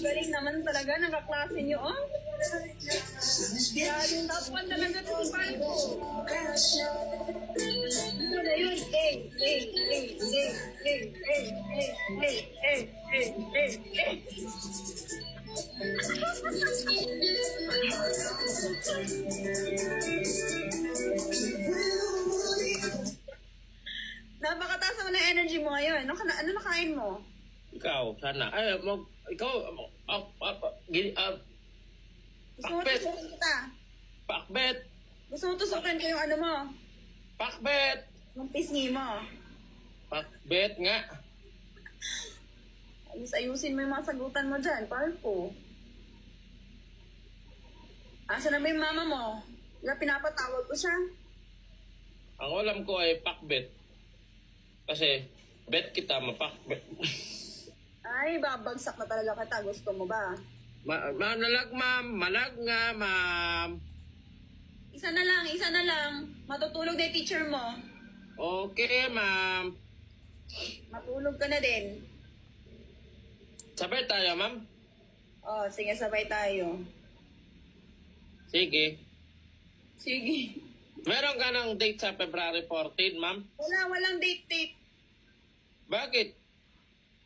Galing naman talaga, nakaklase niyo, oh. Grabe, top 1 talaga to si Palco. Ito na yun, Napakataas naman ng energy mo ngayon. Ano nakain mo? Ikaw, sana. Ay, ikaw, Gusto mo Pakbet. tusukin kita? pakbet, Gusto mo tusukin ko yung ano mo? pakbet, Yung pisngi mo? pakbet nga. Ayusin mo yung mga sagutan mo dyan, Palco. Asa na ba yung mama mo? Diba pinapatawag ko siya? Ang alam ko ay pakbet. Kasi, bet kita, mapakbet. Ay, babagsak na talaga kita. Gusto mo ba? Manalag, ma'am. Malag nga, ma'am. Isa na lang. Matutulog na yung teacher mo. Okay, ma'am. Matulog ka na din. Sabay tayo, ma'am. Oh, sige, sabay tayo. Sige. Sige. Meron ka ng date sa February 14, ma'am? Walang date. Bakit?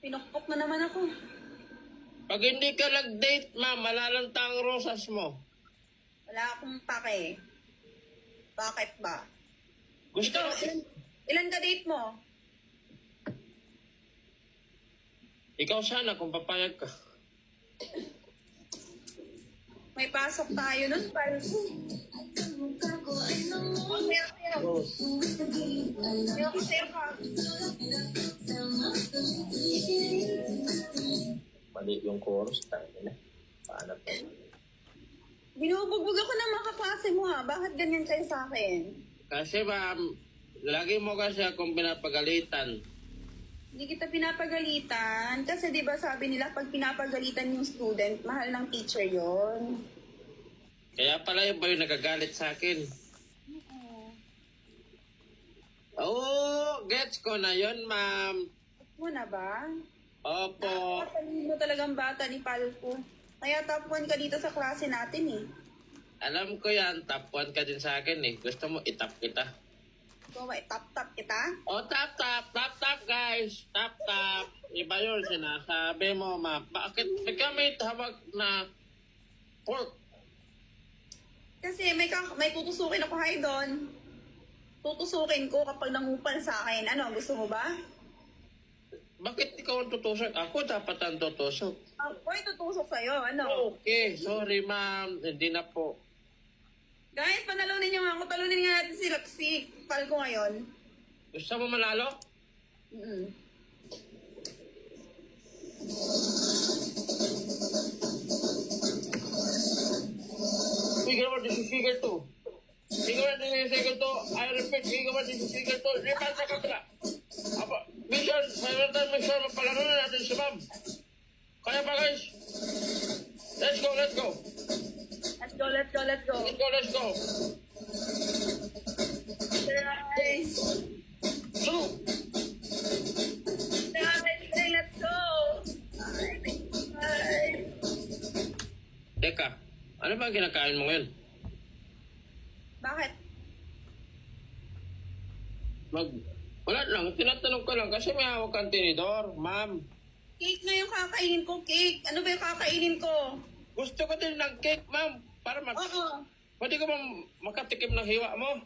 Pinukpok na naman ako. Pag hindi ka nag-date, ma'am, malalanta ang rosas mo. Wala akong pake. Bakit ba? Gusto Ilan ka date mo? Ikaw sana kung papayag ka. May pasok tayo nun, Palco. Mali yung chorus, tayo na. Paano pa? Binubugbog ako ng mga kaklase mo ha. Bakit ganyan kayo sa akin? Kasi ma'am, lagi mo kasi akong pinapagalitan. Hindi kita pinapagalitan. Kasi di ba sabi nila pag pinapagalitan yung student, mahal ng teacher yon. Kaya pala yung ba yung nagagalit sa akin? Oo, gets ko na yon, ma'am. Mo na ba? Opo. Katalino talagang bata ni Palco. Kaya top 1 ka dito sa klase natin eh. Alam ko yan, top 1 ka din sa akin eh. Gusto mo itap kita. So, may top kita? Oh, tap, guys. Tap. Iba yun, sinasabi mo, ma'am. Bakit may kami hawak na pork? Kasi may tutusukin ako hay doon. Tutusukin ko kapag nangupal sa akin. Ano, gusto mo ba? Bakit ikaw ang tutusok? Ako dapat ang tutusok. Ako ay tutusok sa'yo. Ano? Okay, sorry ma'am. Hindi na po. Guys, panalunin niyo nga ako. Talunin nga natin si Palco ngayon. Gusto mo manalo? Mm. Figure mo, this is figure 2. Figure mo, this is figure 2. I repeat, figure mo, this is figure 2. Lipat sa kapila. Apa, mission, mayroon tayong mission. Palarunin natin si ma'am. Kaya ba guys? Let's go. Let's go. Guys. So, Let's go. Bye. teka, ano ba ang kinakain mo ngayon? Bakit? Wala lang, tinatanong ko lang kasi may hawak kang tinidor, ma'am. Cake na yung kakainin ko, cake. Ano ba yung kakainin ko? Gusto ko din ng cake, ma'am. Para Oo. pwede ko bang makatikim ng hiwa mo?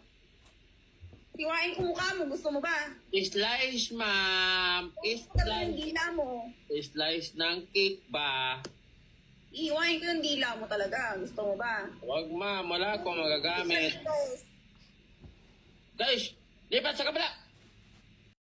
Hiwain ko mukha mo. Gusto mo ba? Slice, ma'am. Gusto ko yung dila mo. Slice ng cake ba? Ihiwain ko yung dila mo talaga. Gusto mo ba? Huwag, ma'am. Wala akong magagamit. Guys. Guys, lipat sa kabila!